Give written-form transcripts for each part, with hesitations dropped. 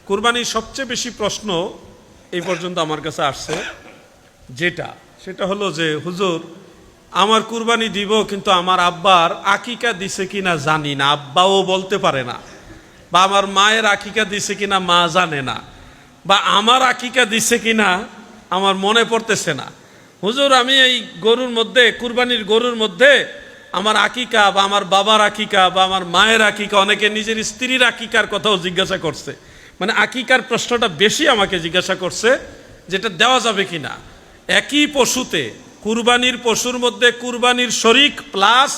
কুরবানির সবচেয়ে বেশি প্রশ্ন এই পর্যন্ত আমার কাছে আসছে সেটা হলো যে হুজুর আমার কুরবানি দিব, কিন্তু আমার আব্বার আকিকা দিছে কিনা জানি না, আব্বাও বলতে পারে না, বা আমার মায়ের আকিকা দিছে কিনা মা জানে না, বা আমার আকিকা দিছে কিনা আমার মনে পড়তেছে না। হুজুর আমি এই গরুর মধ্যে, কুরবানির গরুর মধ্যে আমার আকিকা বা আমার বাবার আকিকা বা আমার মায়ের আকিকা, অনেকে নিজের স্ত্রীর আকিকার কথাও জিজ্ঞাসা করছে, মানে আকিকার প্রশ্নটা বেশি আমাকে জিজ্ঞাসা করছে, যেটা দেওয়া যাবে কিনা। একই পশুতে, কুরবানির পশুর মধ্যে কুরবানির শরীক প্লাস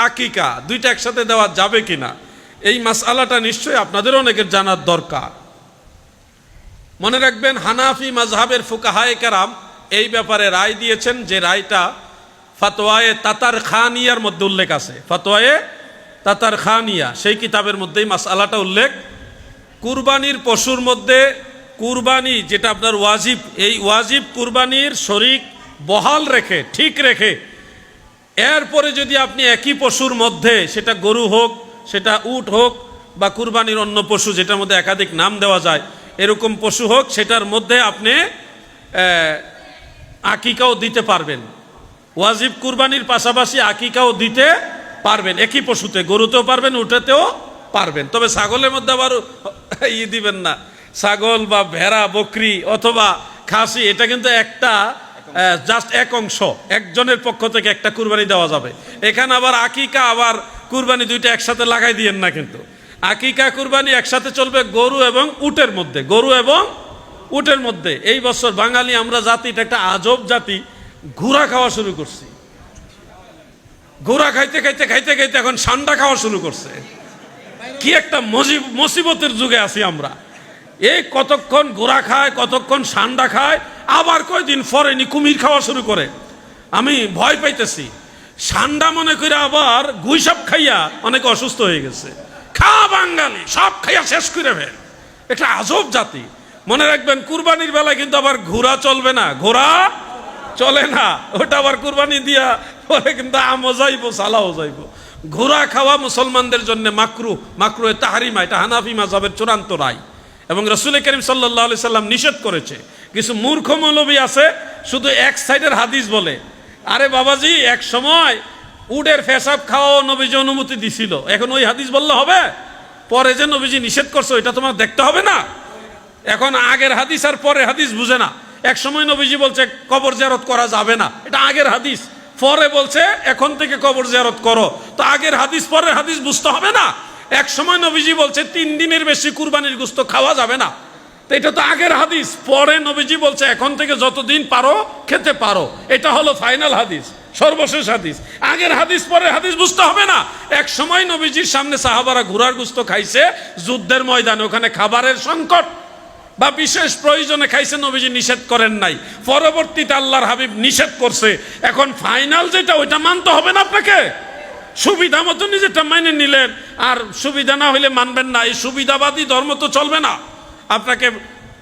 আকিকা দুইটা একসাথে দেওয়া যাবে কিনা, এই মাসআলাটা নিশ্চয়ই আপনাদের অনেকের জানার দরকার। মনে রাখবেন, হানাফি মাযহাবের ফুকাহায়ে কেরাম এই ব্যাপারে রায় দিয়েছেন, যে রায়টা ফাতোয়ায়ে তাতার খানিয়ার মধ্যে উল্লেখ আছে। ফাতোয়ায়ে তাতার খানিয়া সেই কিতাবের মধ্যেই মাসআলাটা উল্লেখ। কুরবানির পশুর মধ্যে কুরবানি যেটা আপনার ওয়াজিব, এই ওয়াজিব কুরবানির শরীক বহাল রেখে, ঠিক রেখে, এরপরে যদি আপনি একই পশুর মধ্যে, সেটা গরু হোক, সেটা উট হোক, বা কুরবানির অন্য পশু যেটার মধ্যে একাধিক নাম দেওয়া যায়, এরকম পশু হোক, সেটার মধ্যে আপনি আকিকাও দিতে পারবেন। ওয়াজিব কুরবানির পাশাপাশি আকিকাও দিতে পারবেন, একই পশুতে, গরুতেও পারবেন, উটেতেও পারবেন। তবে ছাগলের মধ্যে আবার দিবেন না, ছাগল বা ভেড়া, বকরি অথবা খাসি, এটা কিন্তু একটা জাস্ট এক অংশ, একজনের পক্ষ থেকে একটা কুরবানি দেওয়া যাবে। এখানে আবার আকিকা আবার কুরবানি দুইটা একসাথে লাগাই দিয়েন না, কিন্তু আকিকা কুরবানি একসাথে চলবে গরু এবং উটের মধ্যে, গরু এবং উটের মধ্যে। এই বছর বাঙালি আমরা জাতি, এটা একটা আজব জাতি, ঘোড়া খাওয়া শুরু করছি। ঘোড়া খাইতে খাইতে খাইতে খাইতে এখন সান্ডা খাওয়া শুরু করছে। কি একটা মুসিবতের যুগে আছি আমরা। এই কতক্ষণ ঘোড়া খায়, কতক্ষণ সান্ডা খায়, আবার কয়দিন ফরেনি কুমির খাওয়া শুরু করে। আমি ভয় পাইতেছি, সান্ডা মনে করে আবার গুইসাপ খাইয়া অনেকে অসুস্থ হয়ে গেছে। খাওয়া বাঙালি সব খাইয়া শেষ করে ফেল, একটা আজব জাতি। মনে রাখবেন, কুরবানির বেলায় কিন্তু আবার ঘোড়া চলবে না, ঘোড়া চলে না, ওটা আবার কুরবানি দিয়া পরে কিন্তু আমও যাইব, সালাও যাইব। ঘোড়া খাওয়া মুসলমানদের জন্য মাকরুহ, মাকরুহে তাহরিমা, এটা হানাফি মাযহাবের চূড়ান্ত রায়, এবং রাসূল করিম সাল্লাল্লাহু আলাইহি সাল্লাম নিষেধ করেছে। কিছু মূর্খ মৌলবী আছে, শুধু এক সাইডের হাদিস বলে। আরে বাবাজি, এক সময় উটের পেশাব খাওয়াও নবীজি অনুমতি দিছিল, এখন ওই হাদিস বললে হবে? পরে যে নবীজি নিষেধ করছে ওইটা তোমার দেখতে হবে না? এখন আগের হাদিস আর পরের হাদিস বুঝে না। এক সময় নবীজি বলছে কবর জিয়ারত করা যাবে না, এটা আগের হাদিস, পরে বলছে এখন থেকে কবর জিয়ারত করো, তো আগের হাদিস পরের হাদিস বুঝতে হবে না? এক সময় নবীজি বলছে 3 দিনের বেশি কুরবানির গোশত খাওয়া যাবে না, তো এটা তো আগের হাদিস, পরে নবীজি বলছে এখন থেকে যতদিন পারো খেতে পারো, এটা হলো ফাইনাল হাদিস, সর্বশেষ হাদিস। আগের হাদিস পরের হাদিস বুঝতে হবে না? এক সময় নবীজির সামনে সাহাবারা ঘোড়ার গোশত খাইছে যুদ্ধের ময়দানে, ওখানে খাবারের সংকট বা বিশেষ প্রয়োজনে খাইছে, নবীজি নিষেধ করেন নাই। পরবর্তীতে আল্লাহর হাবিব নিষেধ করছে, এখন ফাইনাল যেটা ওইটা মানতে হবে না আপনাকে। সুবিধা মতো নিজেরটা মেনে নিলেন, আর সুবিধা না হইলে মানবেন না, এই সুবিধাবাদী ধর্ম তো চলবে না। আপনাকে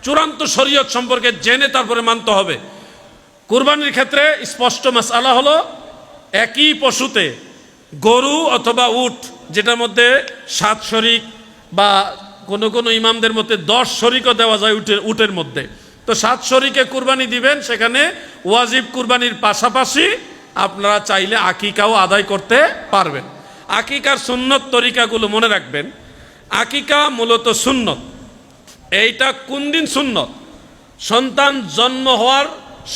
চূড়ান্ত শরীয়ত সম্পর্কে জেনে তারপরে মানতে হবে। কুরবানির ক্ষেত্রে স্পষ্ট মাসআলা হলো, একই পশুতে গরু অথবা উট, যেটার মধ্যে 7 শরিক বা কোন কোন ইমামদের মধ্যে 10 শরিকও দেওয়া যায় উটের মধ্যে, তো 7 শরিকে কুরবানি দিবেন। সেখানে ওয়াজিব কুরবানির পাশাপাশি আপনারা চাইলে আকিকাও আদায় করতে পারবেন। আকিকার সুন্নত তরিকাগুলো মনে রাখবেন। আকিকা মূলত সুন্নত। এইটা কোন দিন সুন্নত? সন্তান জন্ম হওয়ার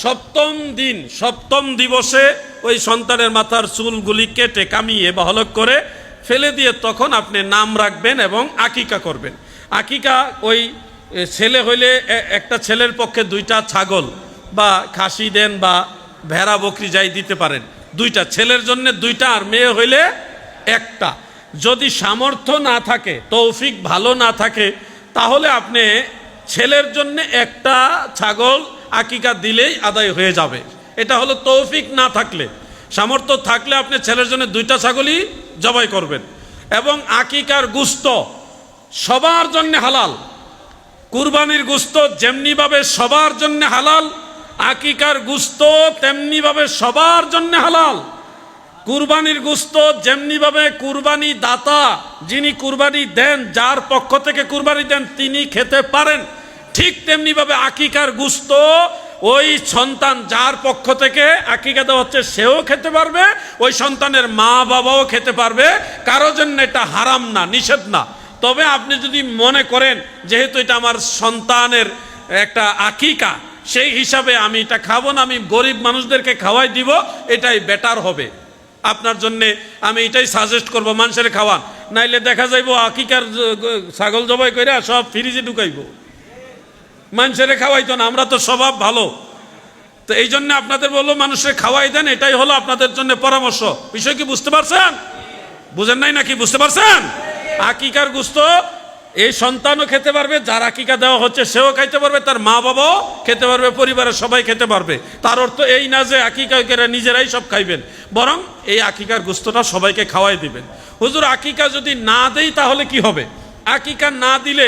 7ম দিন, 7ম দিবসে ওই সন্তানের মাথার চুলগুলি কেটে কামিয়ে বা হলক করে ফেলে দিয়ে তখন আপনি নাম রাখবেন এবং আকিকা করবেন। আকিকা ওই ছেলে হইলে একটা ছেলের পক্ষে 2টা ছাগল বা খাসি দেন বা ভেড়া বকরি যাই দিতে পারেন, 2টা, ছেলের জন্য 2টা, আর মেয়ে হইলে 1টা। যদি সামর্থ্য না থাকে, তৌফিক ভালো না থাকে, তাহলে আপনি ছেলের জন্য 1টা ছাগল আকিকা দিলেই আদায় হয়ে যাবে। এটা হলো তৌফিক না থাকলে। সামর্থ্য থাকলে আপনি ছেলের জন্য 2টা ছাগলই জবাই করবেন। এবং আকিকার গোশত সবার জন্য হালাল। কুরবানির গোশত যেমনিভাবে সবার জন্য হালাল, আকিকার গোশত তেমনিভাবে সবার জন্য হালাল। কুরবানির গোশত যেমনিভাবে কুরবানি দাতা যিনি কুরবানি দেন, যার পক্ষ থেকে কুরবানি দেন তিনি খেতে পারেন, ঠিক তেমনিভাবে আকিকার গোশত ওই সন্তান যার পক্ষ থেকে আকিকা দেওয়া হচ্ছে সেও খেতে পারবে, ওই সন্তানের মা বাবাও খেতে পারবে, কারো জন্য এটা হারাম না, নিষেধ না। তবে আপনি যদি মনে করেন যেহেতু এটা আমার সন্তানের একটা আকিকা, সেই হিসাবে আমি এটা খাবো না, আমি গরিব মানুষদেরকে খাওয়াই দিব, এটাই বেটার হবে আপনার জন্যে। আমি এটাই সাজেস্ট করব, মানুষের খাওয়ান, নাইলে দেখা যাইব আকিকার ছাগল জবাই করে সব ফ্রিজে ঢুকাইব, মানুষের খাওয়াইতো না। আমরা তো স্বভাব ভালো, তো এই জন্য আপনাদের বললো মানুষের খাওয়াই দেন, এটাই হলো আপনাদের জন্য পরামর্শ। বিষয় কি বুঝতে পারছেন? বুঝেন নাই নাকি? বুঝতে পারছেন? আকিকার গোশত এই সন্তানও খেতে পারবে, যার আকিকা দেওয়া হচ্ছে সেও খাইতে পারবে, তার মা বাবাও খেতে পারবে, পরিবারের সবাই খেতে পারবে। তার অর্থ এই না যে আকিকা করে নিজেরাই সব খাইবেন, বরং এই আকিকার গোশতটা সবাইকে খাওয়াই দিবেন। হুজুর আকিকা যদি না দেই তাহলে কি হবে? আকিকা না দিলে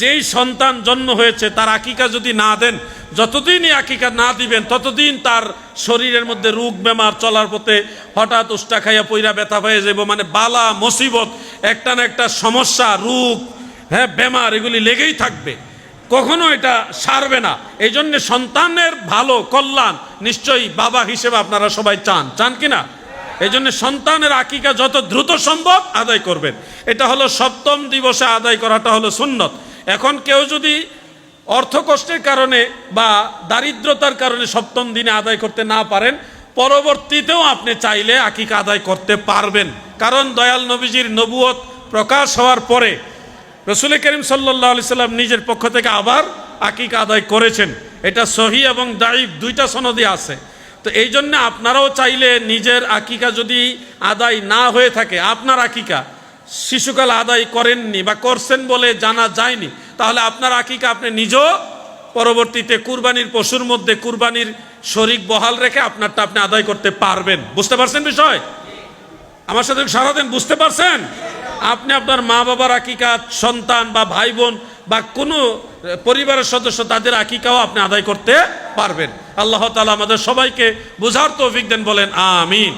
যেই সন্তান জন্ম হয়েছে তার আকিকা যদি না দেন, যতদিনই আকিকা না দিবেন ততদিন তার শরীরের মধ্যে রোগ বেমার চলার পথে হঠাৎ উষ্টা খাইয়া পইরা ব্যথা হয়ে যাব, মানে বালা মুসিবত, একটা না একটা সমস্যা, রোগ, হ্যাঁ বেমার, এগুলি লেগেই থাকবে, কখনো এটা সারবে না। এই জন্য সন্তানের ভালো কল্যাণ নিশ্চয়ই বাবা হিসেবে আপনারা সবাই চান, চান কিনা? এই জন্য সন্তানের আকিকা যত দ্রুত সম্ভব আদায় করবেন। এটা হলো সপ্তম দিবসে আদায় করাটা হলো সুন্নত। এখন কেউ যদি অর্থ কষ্টের কারণে বা দারিদ্রতার কারণে সপ্তম দিনে আদায় করতে না পারেন, পরবর্তীতেও আপনি চাইলে আকিকা আদায় করতে পারবেন। কারণ দয়াল নবীজির নবুয়ত প্রকাশ হওয়ার পরে রসুল করিম সাল্লাল্লাহু আলাইহি সাল্লাম নিজের পক্ষ থেকে আবার আকিকা আদায় করেছেন। এটা সহি এবং দাঈফ দুইটা সনদে আছে। তো এই জন্য আপনারাও চাইলে নিজের আকিকা যদি আদায় না হয়ে থাকে, আপনার আকিকা শিশুকাল আদায় করেননি বা করছেন বলে জানা যায়নি, তাহলে আপনার আকিকা আপনি নিজেও পরবর্তীতে কুরবানির পশুর মধ্যে কুরবানির শরীক বহাল রেখে আপনারটা আপনি আদায় করতে পারবেন। বুঝতে পারছেন বিষয়? আমার সাথে সারা দেন, বুঝতে পারছেন? আপনি আপনার মা বাবার আকিকা, সন্তান বা ভাই বোন বা কোনো পরিবারের সদস্য তাদের আকিকাও আপনি আদায় করতে পারবেন। আল্লাহ তাআলা আমাদের সবাইকে বুঝার তৌফিক দেন, বলেন আমিন।